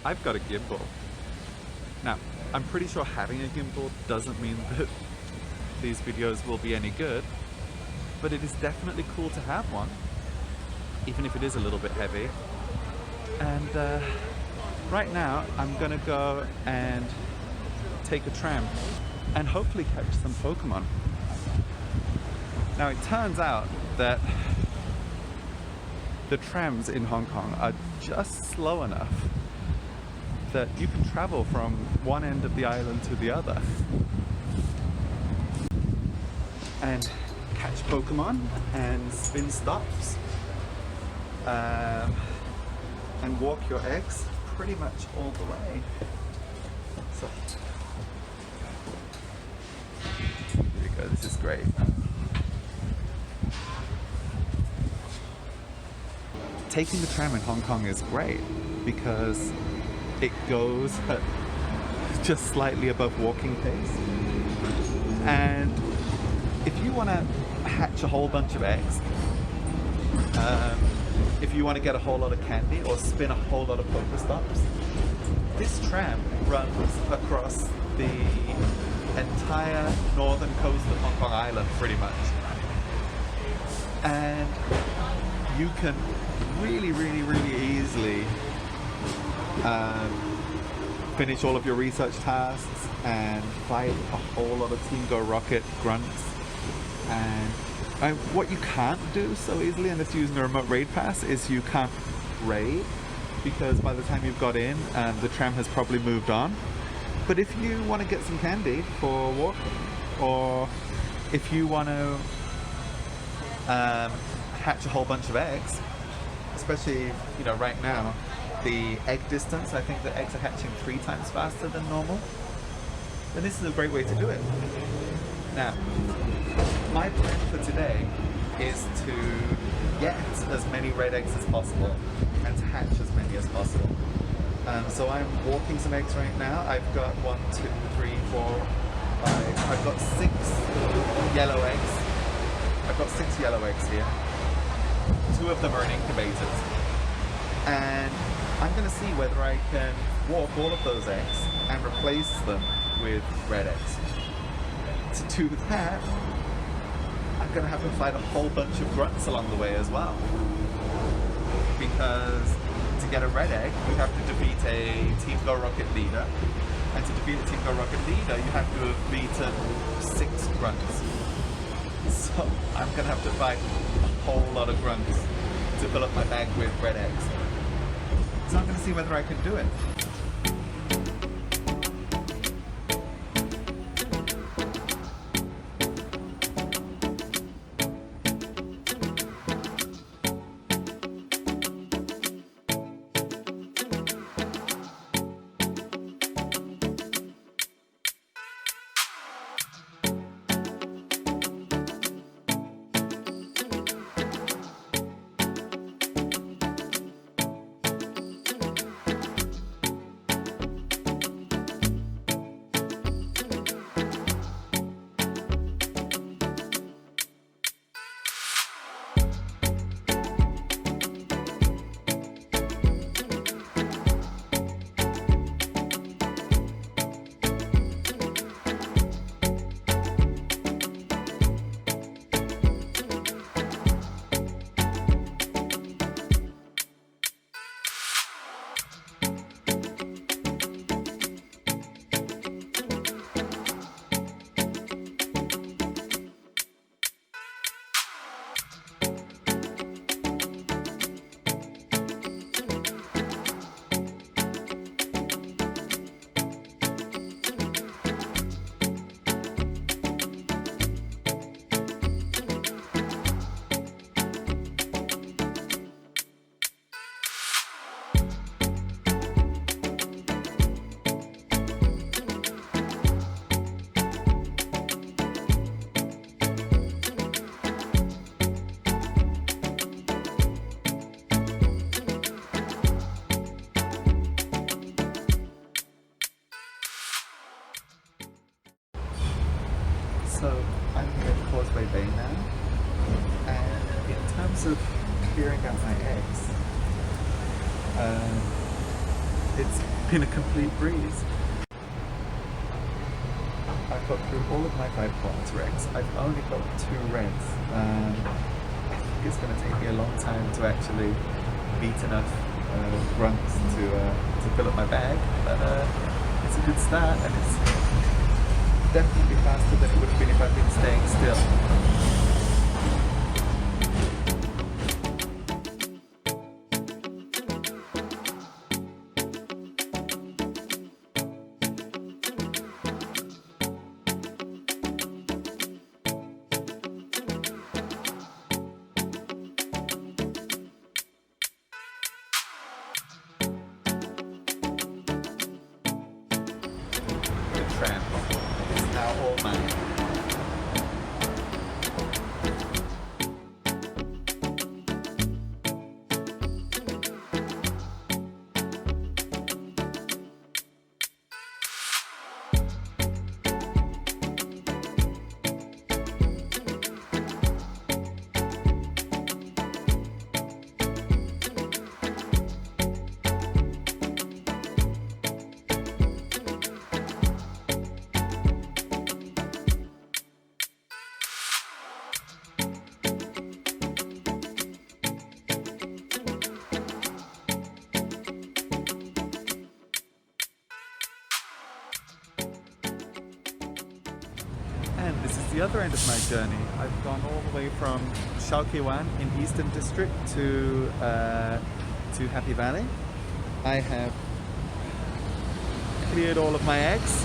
I've got a gimbal. Now, I'm pretty sure having a gimbal doesn't mean that these videos will be any good, but it is definitely cool to have one, even if it is a little bit heavy. And right now, I'm gonna go and take a tram and hopefully catch some Pokemon. Now, it turns out that the trams in Hong Kong are just slow enough that you can travel from one end of the island to the other and catch Pokemon and spin stops and walk your eggs pretty much all the way. So here we go, this is great. Taking the tram in Hong Kong is great because it goes at just slightly above walking pace, and if you want to hatch a whole bunch of eggs, if you want to get a whole lot of candy or spin a whole lot of Pokestops, this tram runs across the entire northern coast of Hong Kong Island pretty much, and you can really easily finish all of your research tasks and fight a whole lot of Team Go Rocket grunts. And what you can't do so easily unless you're using a remote raid pass is you can't raid, because by the time you've got in, the tram has probably moved on. But if you want to get some candy for walking, or if you want to hatch a whole bunch of eggs, especially, you know, right now, the egg distance, I think the eggs are hatching 3 times faster than normal, then this is a great way to do it. Now, my plan for today is to get as many red eggs as possible and to hatch as many as possible. So I'm walking some eggs right now. I've got 1, 2, 3, 4, 5. I've got 6 yellow eggs. I've got 6 yellow eggs here. 2 of them are in incubators. And I'm going to see whether I can walk all of those eggs and replace them with red eggs. To do that, I'm going to have to fight a whole bunch of grunts along the way as well. Because to get a red egg, you have to defeat a Team Go Rocket leader. And to defeat a Team Go Rocket leader, you have to have beaten 6 grunts. So I'm going to have to fight a whole lot of grunts to fill up my bag with red eggs. So I'm going to see whether I can do it. So I'm here at Causeway Bay now, and in terms of clearing out my eggs, it's been a complete breeze. I've got through all of my 5 quads regs. I've only got 2 reds. I think it's going to take me a long time to actually beat enough grunts to fill up my bag, but it's a good start, and it's definitely faster than it would have been if I'd been staying still. Tram is now all mine. And this is the other end of my journey. I've gone all the way from Sheung Wan in Eastern District to Happy Valley. I have cleared all of my eggs.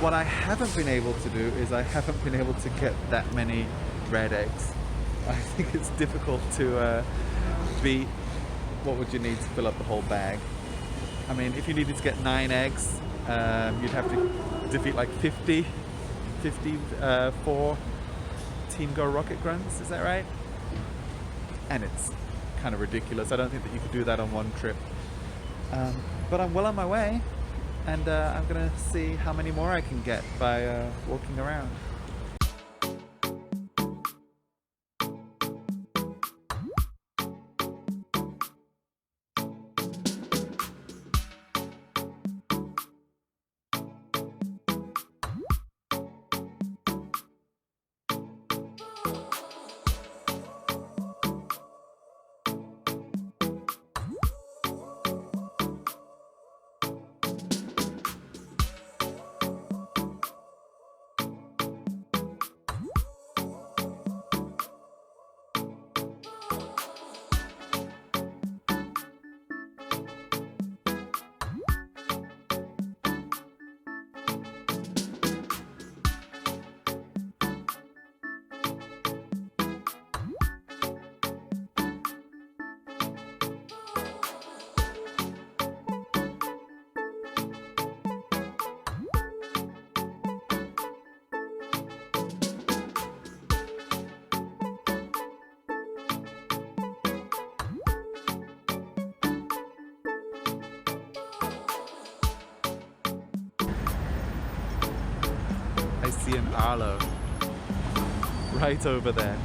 What I haven't been able to do is I haven't been able to get that many red eggs. I think it's difficult to beat what would you need to fill up the whole bag. I mean, if you needed to get 9 eggs, you'd have to defeat like 54 Team Go Rocket Grunts, is that right? And it's kind of ridiculous. I don't think that you could do that on one trip. But I'm well on my way, and I'm gonna see how many more I can get by walking around. I see an Arlo right over there.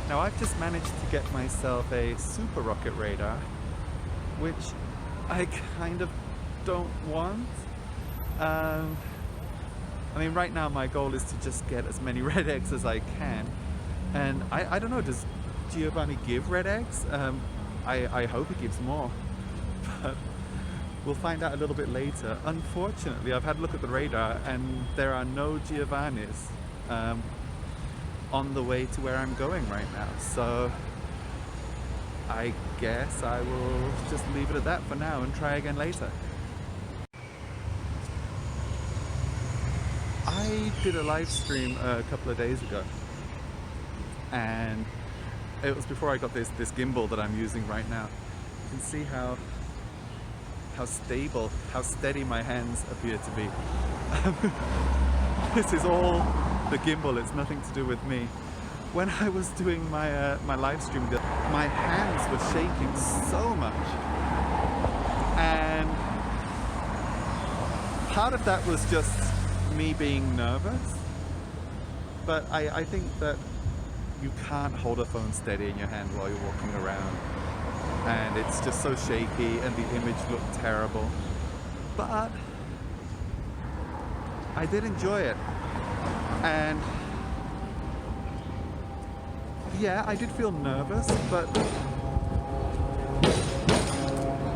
Now I've just managed to get myself a super rocket radar, which I kind of don't want. I mean, right now my goal is to just get as many red eggs as I can. And I don't know, does Giovanni give red eggs? I hope he gives more. But we'll find out a little bit later. Unfortunately, I've had a look at the radar and there are no Giovannis on the way to where I'm going right now. So I guess I will just leave it at that for now and try again later. I did a live stream a couple of days ago, and it was before I got this gimbal that I'm using right now. You can see how stable, how steady my hands appear to be. This is all the gimbal, it's nothing to do with me. When I was doing my my live stream, my hands were shaking so much, and part of that was just me being nervous, but I think that you can't hold a phone steady in your hand while you're walking around, and it's just so shaky and the image looked terrible. But I did enjoy it, and yeah, I did feel nervous, but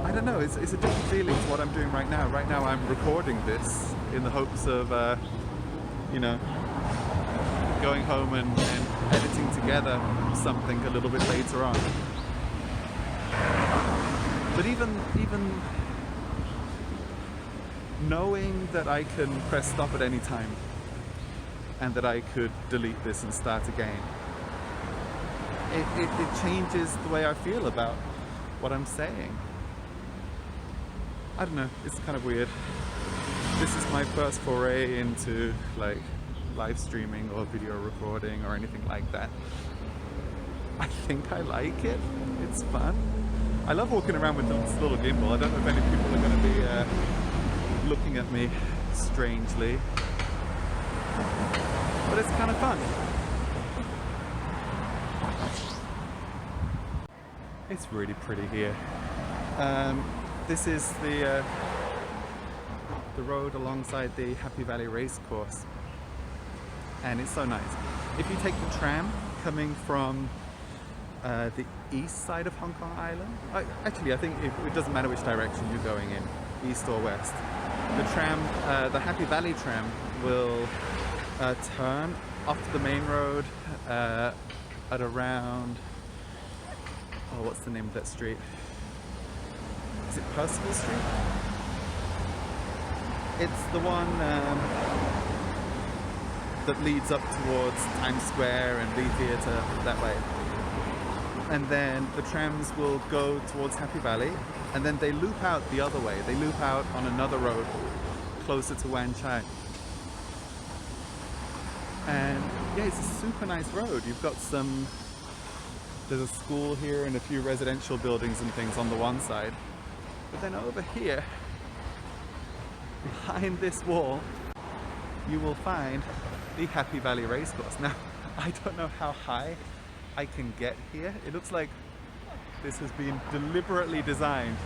I don't know, it's a different feeling to what I'm doing right now. Right now I'm recording this in the hopes of, you know, going home and editing together something a little bit later on. But even knowing that I can press stop at any time and that I could delete this and start again, it changes the way I feel about what I'm saying. I don't know, it's kind of weird. This is my first foray into like live streaming or video recording or anything like that. I think I like it. It's fun. I love walking around with this little gimbal. I don't know if any people are going to be looking at me strangely, but it's kind of fun. It's really pretty here. This is the road alongside the Happy Valley race course, and it's so nice. If you take the tram coming from the east side of Hong Kong Island, actually I think it doesn't matter which direction you're going in, east or west, the tram, the Happy Valley tram will turn off the main road at around, oh, what's the name of that street? Is it Percival Street? It's the one that leads up towards Times Square and Lee Theatre, that way. And then the trams will go towards Happy Valley, and then they loop out the other way. They loop out on another road closer to Wan Chai. And yeah, it's a super nice road. You've got there's a school here and a few residential buildings and things on the one side. But then over here, behind this wall, you will find the Happy Valley Racecourse. Now, I don't know how high I can get here. It looks like this has been deliberately designed.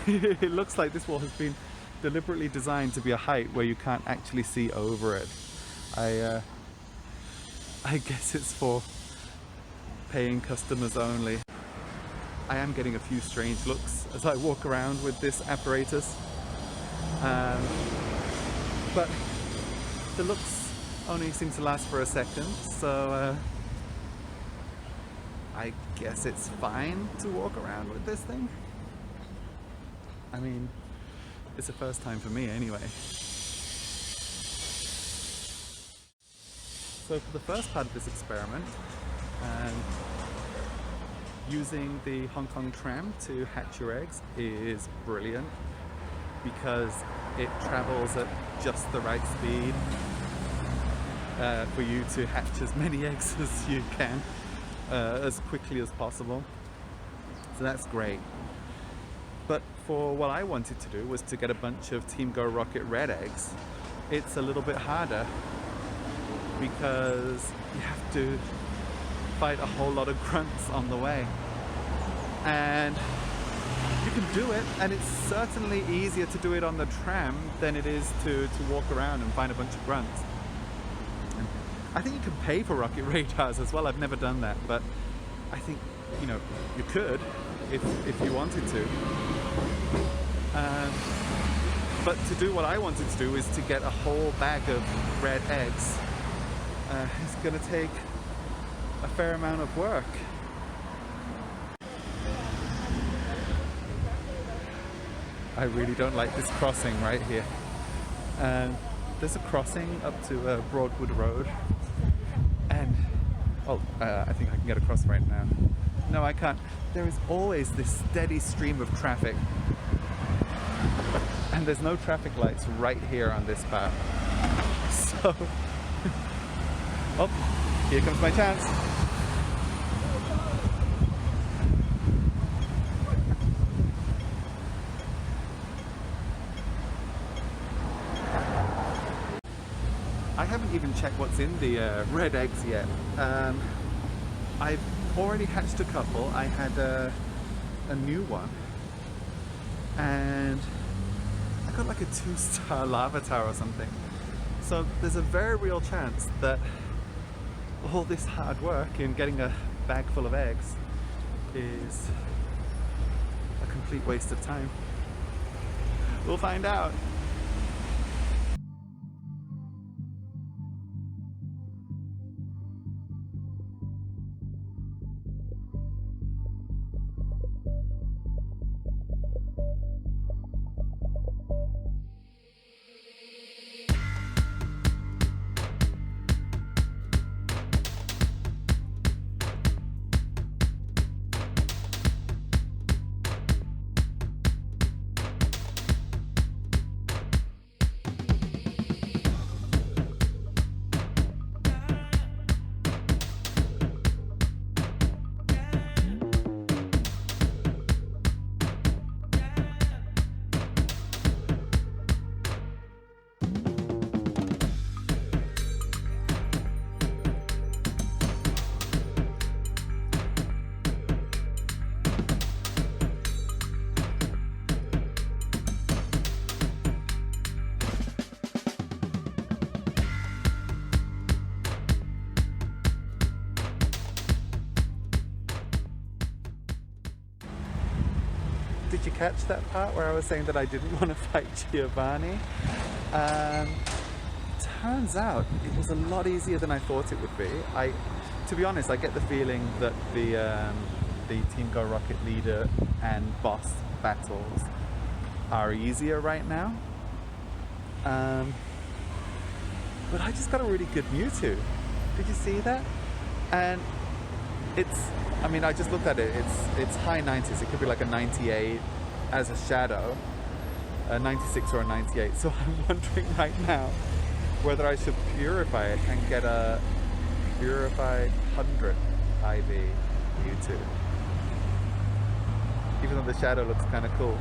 It looks like this wall has been deliberately designed to be a height where you can't actually see over it. I guess it's for paying customers only. I am getting a few strange looks as I walk around with this apparatus. But the looks only seem to last for a second, so I guess it's fine to walk around with this thing. I mean, it's the first time for me anyway. So for the first part of this experiment, using the Hong Kong tram to hatch your eggs is brilliant because it travels at just the right speed for you to hatch as many eggs as you can as quickly as possible. So that's great. But for what I wanted to do was to get a bunch of Team Go Rocket red eggs. It's a little bit harder because you have to fight a whole lot of grunts on the way. And you can do it, and it's certainly easier to do it on the tram than it is to walk around and find a bunch of grunts. And I think you can pay for rocket radars as well. I've never done that, but I think, you know, you could if you wanted to. But to do what I wanted to do is to get a whole bag of red eggs. It's going to take a fair amount of work. I really don't like this crossing right here. There's a crossing up to Broadwood Road, and I think I can get across right now. No, I can't. There is always this steady stream of traffic, and there's no traffic lights right here on this path. So, oh, here comes my chance. I haven't even checked what's in the red eggs yet. I've already hatched a couple. I had a new one, and I got like a 2-star Larvitar or something. So there's a very real chance that all this hard work in getting a bag full of eggs is a complete waste of time. We'll find out. Did you catch that part where I was saying that I didn't want to fight Giovanni? Turns out it was a lot easier than I thought it would be. To be honest, I get the feeling that the Team Go Rocket leader and boss battles are easier right now. But I just got a really good Mewtwo. Did you see that? And I just looked at it, it's high 90s, it could be like a 98 as a shadow, a 96 or a 98, so I'm wondering right now whether I should purify it and get a purified 100 IV Mewtwo, even though the shadow looks kind of cool.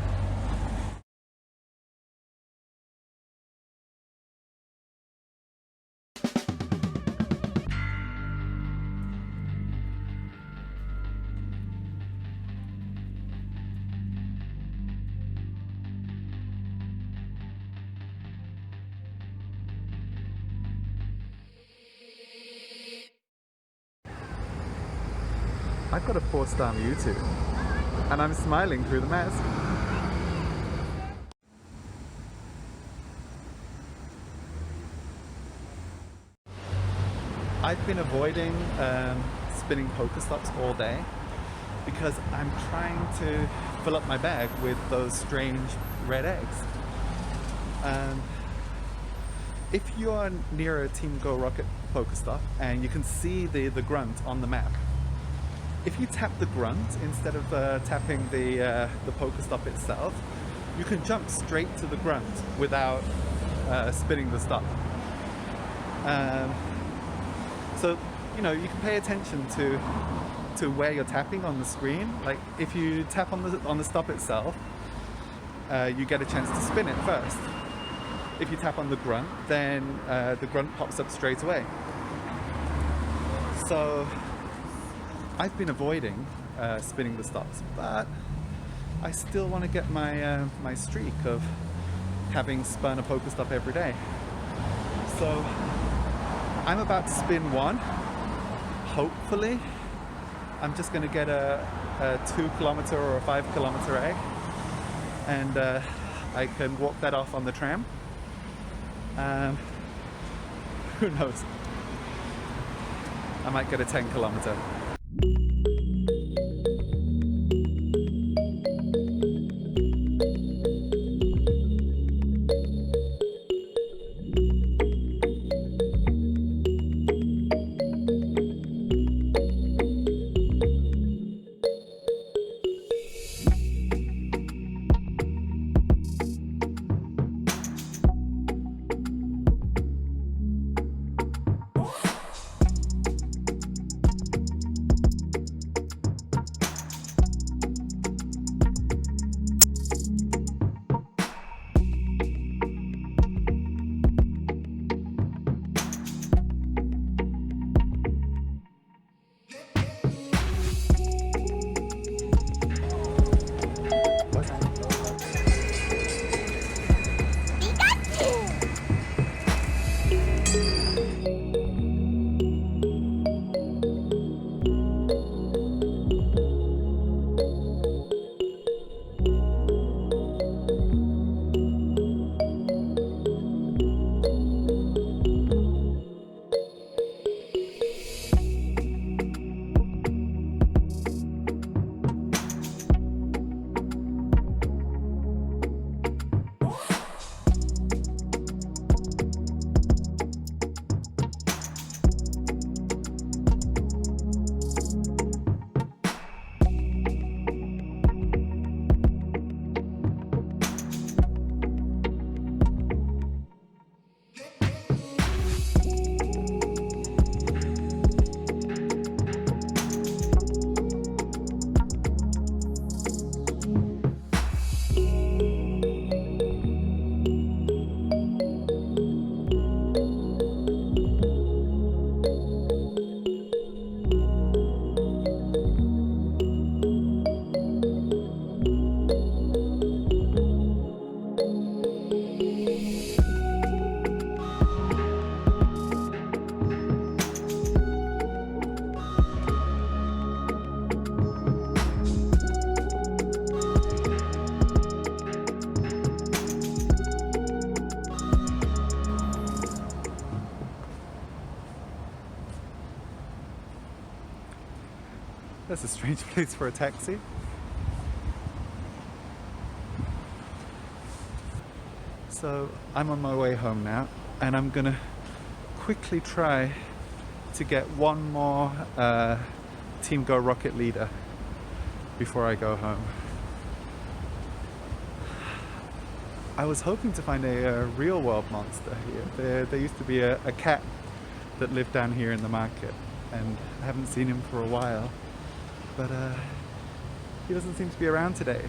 I've got a 4-star Mewtwo, and I'm smiling through the mask. I've been avoiding spinning Pokestops all day because I'm trying to fill up my bag with those strange red eggs. If you're near a Team Go Rocket Pokestop and you can see the grunt on the map, if you tap the grunt instead of tapping the Pokestop itself, you can jump straight to the grunt without spinning the stop. So, you know, you can pay attention to where you're tapping on the screen. Like if you tap on the stop itself, you get a chance to spin it first. If you tap on the grunt, then the grunt pops up straight away. So I've been avoiding spinning the stops, but I still want to get my my streak of having spun a Pokestop every day. So I'm about to spin one. Hopefully, I'm just going to get a 2 kilometer or a 5 kilometer egg, and I can walk that off on the tram. Who knows? I might get a 10 kilometer. That's a strange place for a taxi. So I'm on my way home now, and I'm gonna quickly try to get one more Team Go Rocket leader before I go home. I was hoping to find a real world monster here. There used to be a cat that lived down here in the market, and I haven't seen him for a while. But he doesn't seem to be around today.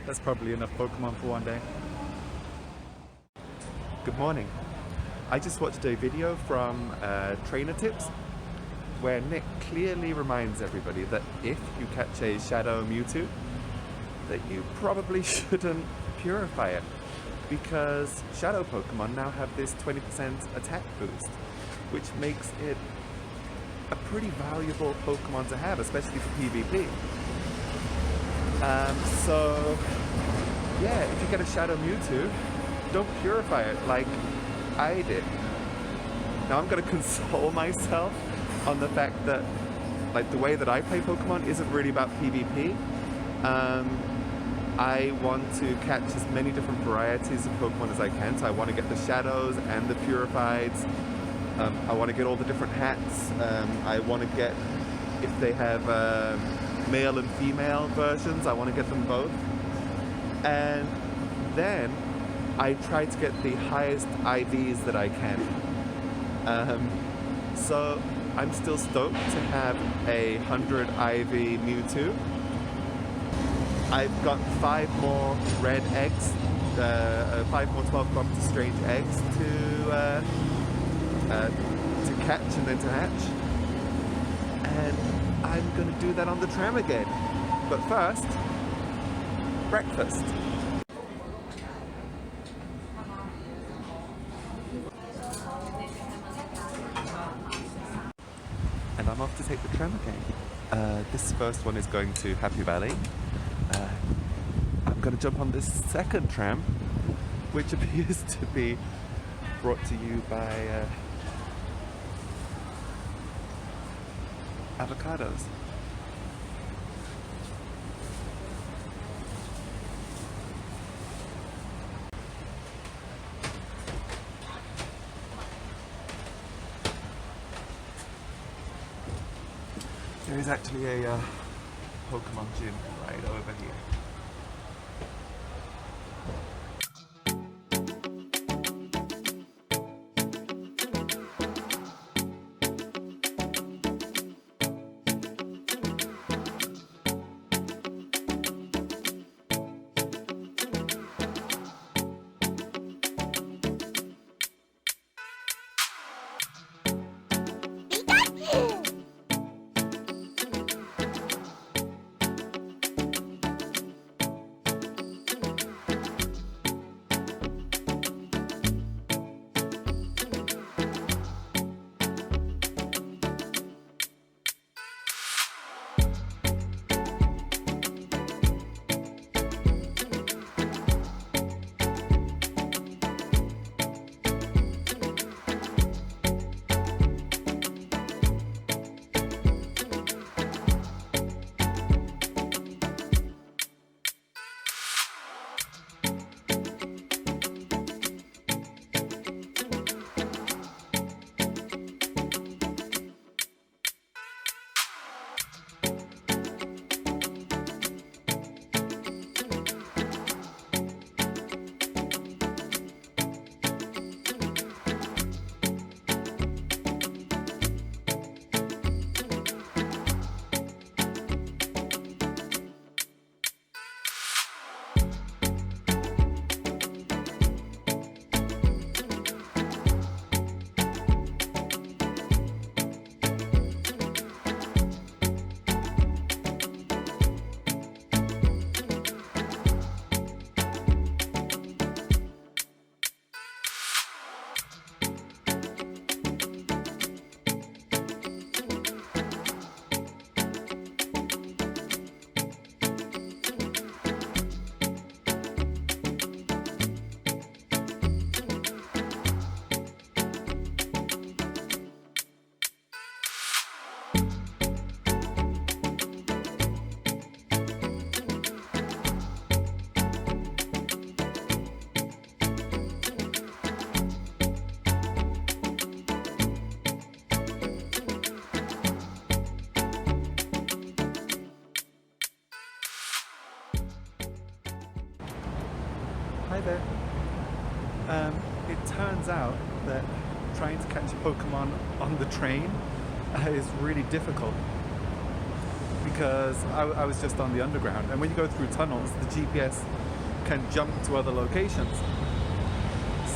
That's probably enough Pokemon for one day. Good morning. I just watched a video from Trainer Tips where Nick clearly reminds everybody that if you catch a Shadow Mewtwo, that you probably shouldn't purify it, because Shadow Pokemon now have this 20% attack boost, which makes it a pretty valuable Pokemon to have, especially for PvP. So yeah, if you get a Shadow Mewtwo, don't purify it like I did. Now I'm gonna console myself on the fact that, like, the way that I play Pokemon isn't really about PvP. I want to catch as many different varieties of Pokemon as I can. So I want to get the Shadows and the Purifieds. I want to get all the different hats. I want to get, if they have male and female versions, I want to get them both. And then I try to get the highest IVs that I can. So I'm still stoked to have a 100 IV Mewtwo. I've got 5 more red eggs, 5 more 12 kilometer strange eggs to catch and then to hatch. And I'm going to do that on the tram again. But first, breakfast. And I'm off to take the tram again. This first one is going to Happy Valley. I'm going to jump on this second tram, which appears to be brought to you by avocados. There is actually a Pokemon gym right over here. Hi there. It turns out that trying to catch a Pokemon on the train is really difficult because I was just on the underground, and when you go through tunnels, the GPS can jump to other locations.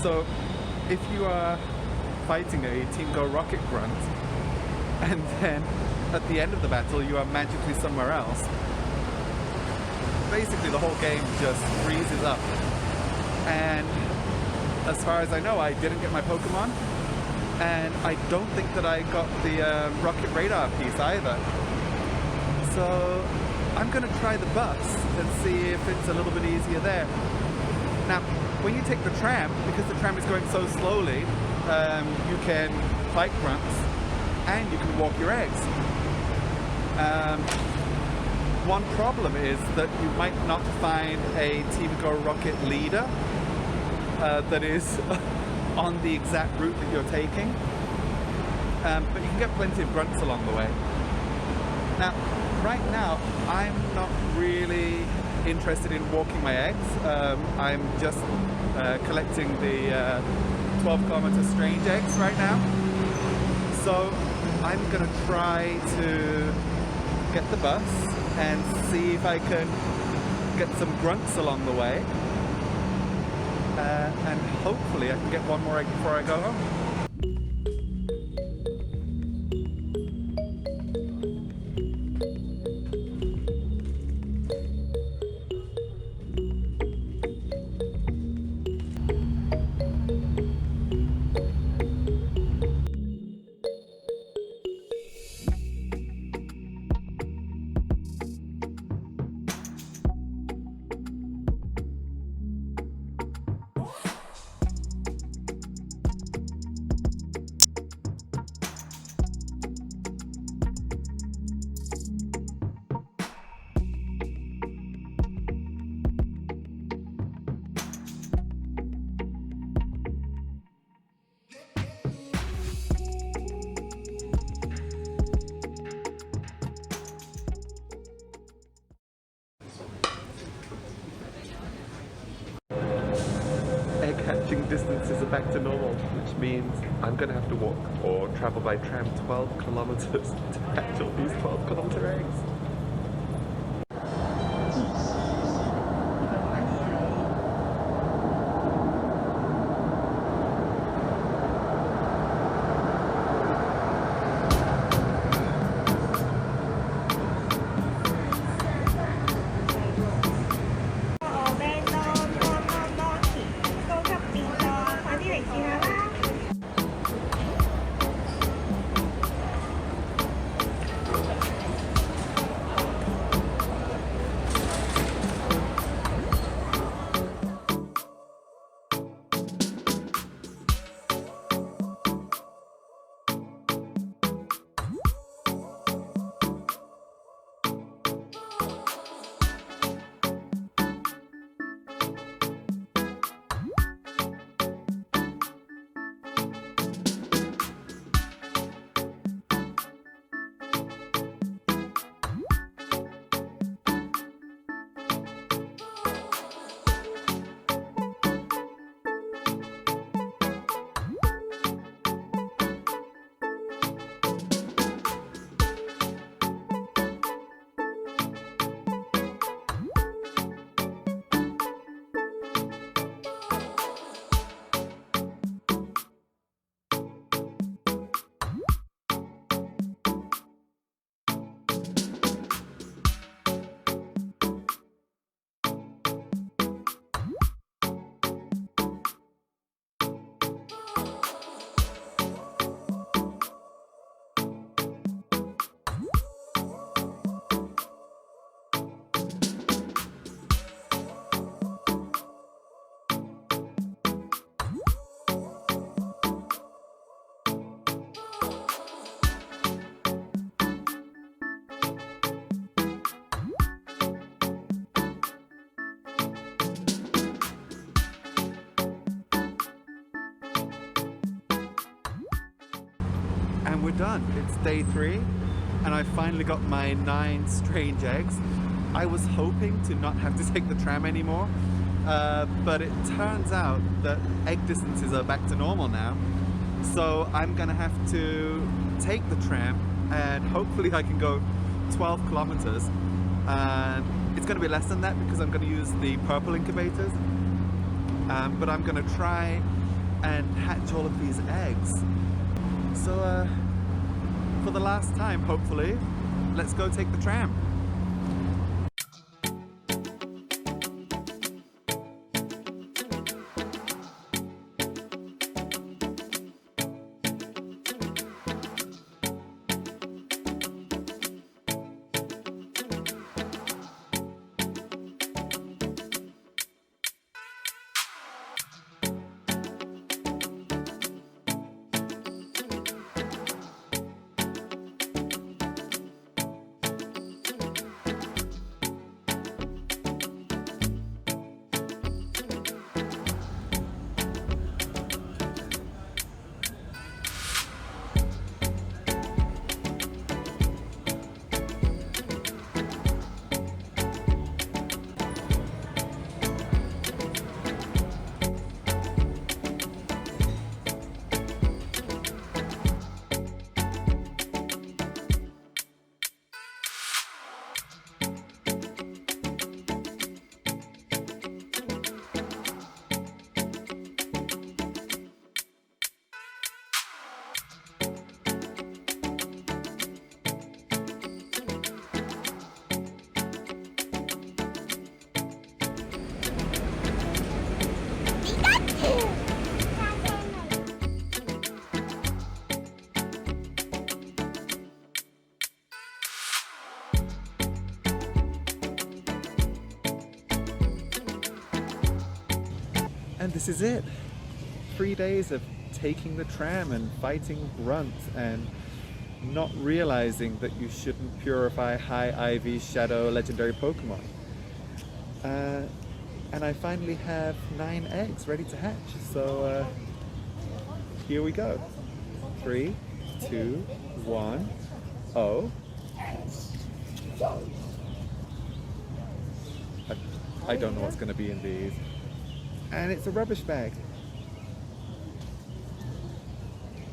So if you are fighting a Team Go Rocket grunt and then at the end of the battle you are magically somewhere else, basically the whole game just freezes up. And as far as I know, I didn't get my Pokemon, and I don't think that I got the rocket radar piece either. So I'm going to try the bus and see if it's a little bit easier there. Now, when you take the tram, because the tram is going so slowly, you can fight grunts and you can walk your eggs. One problem is that you might not find a Team Go Rocket leader that is on the exact route that you're taking, but you can get plenty of grunts along the way. Now, right now, I'm not really interested in walking my eggs. I'm just collecting the 12-kilometer strange eggs right now. So I'm gonna try to get the bus and see if I can get some grunts along the way. And hopefully I can get one more egg before I go home. Egg hatching distances are back to normal, which means I'm going to have to walk or travel by tram 12 kilometers to hatch all these 12-kilometer eggs. And we're done. It's day 3 and I finally got my 9 strange eggs. I was hoping to not have to take the tram anymore, but it turns out that egg distances are back to normal now. So I'm gonna have to take the tram and hopefully I can go 12 kilometers. And it's gonna be less than that because I'm gonna use the purple incubators. But I'm gonna try and hatch all of these eggs. So for the last time, hopefully, let's go take the tram. And this is it. 3 days of taking the tram and fighting grunts and not realizing that you shouldn't purify high IV shadow legendary Pokemon. And I finally have 9 eggs ready to hatch. So here we go. 3, 2, 1, oh. I don't know what's going to be in these. And it's a rubbish bag.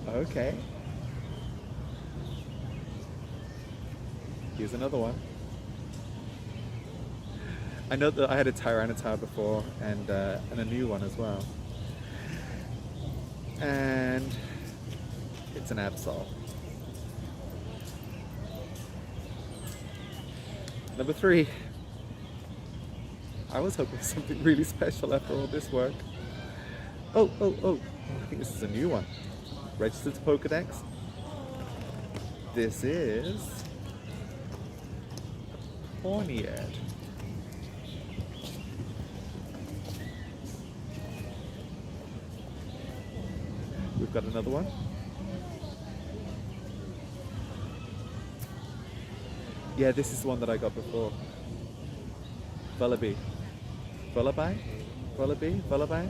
Okay. Here's another one. I know that I had a Tyranitar before and a new one as well. And it's an Absol. Number 3. I was hoping for something really special after all this work. Oh, I think this is a new one. Registered to Pokedex. This is a Pawniard. We've got another one. Yeah, this is the one that I got before. Vullaby. Vullaby? Vullaby? Vullaby?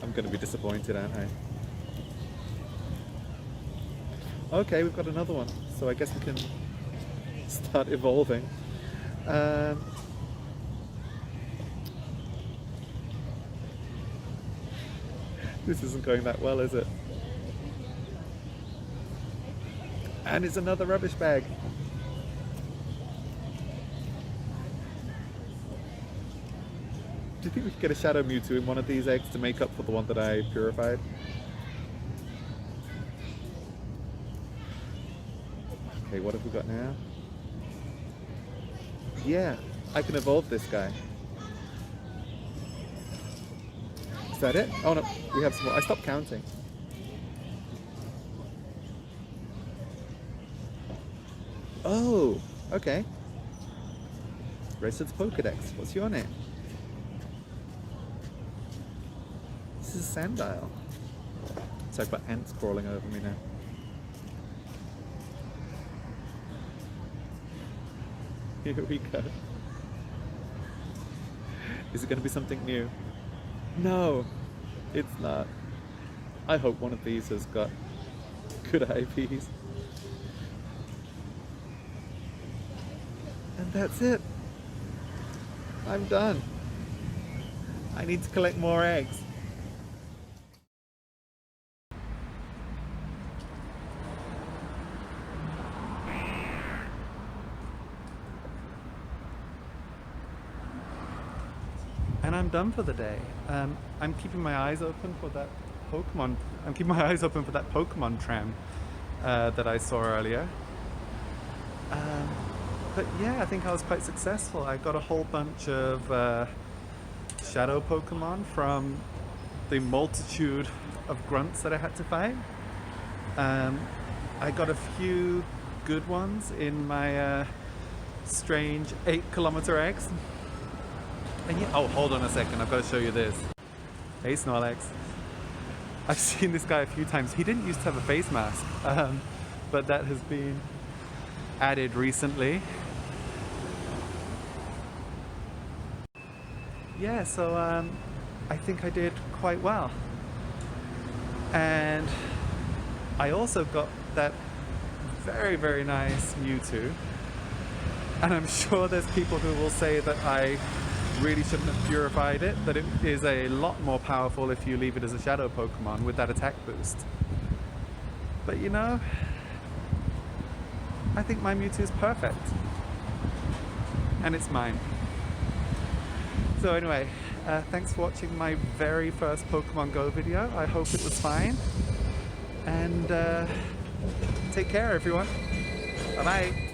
I'm gonna be disappointed, aren't I? Okay, we've got another one. So I guess we can start evolving. This isn't going that well, is it? And it's another rubbish bag. Do you think we could get a Shadow Mewtwo in one of these eggs to make up for the one that I purified? Okay, what have we got now? Yeah, I can evolve this guy. Is that it? Oh no, we have some more. I stopped counting. Oh, okay. Registered Pokedex. What's your name? This is Sandile. So I've got ants crawling over me now. Here we go. Is it going to be something new? No, it's not. I hope one of these has got good IVs. And that's it. I'm done. I need to collect more eggs. And I'm done for the day. I'm keeping my eyes open for that Pokemon. I'm keeping my eyes open for that Pokemon Tram that I saw earlier. But yeah, I think I was quite successful. I got a whole bunch of shadow Pokemon from the multitude of grunts that I had to fight. I got a few good ones in my strange 8-kilometer eggs. And yeah, oh, hold on a second, I've got to show you this. Hey Snorlax. I've seen this guy a few times. He didn't used to have a face mask, but that has been added recently. Yeah, so I think I did quite well. And I also got that very, very nice Mewtwo. And I'm sure there's people who will say that I really shouldn't have purified it, that it is a lot more powerful if you leave it as a shadow Pokemon with that attack boost. But you know, I think my Mewtwo is perfect. And it's mine. So anyway, thanks for watching my very first Pokemon Go video. I hope it was fine. And take care everyone. Bye bye.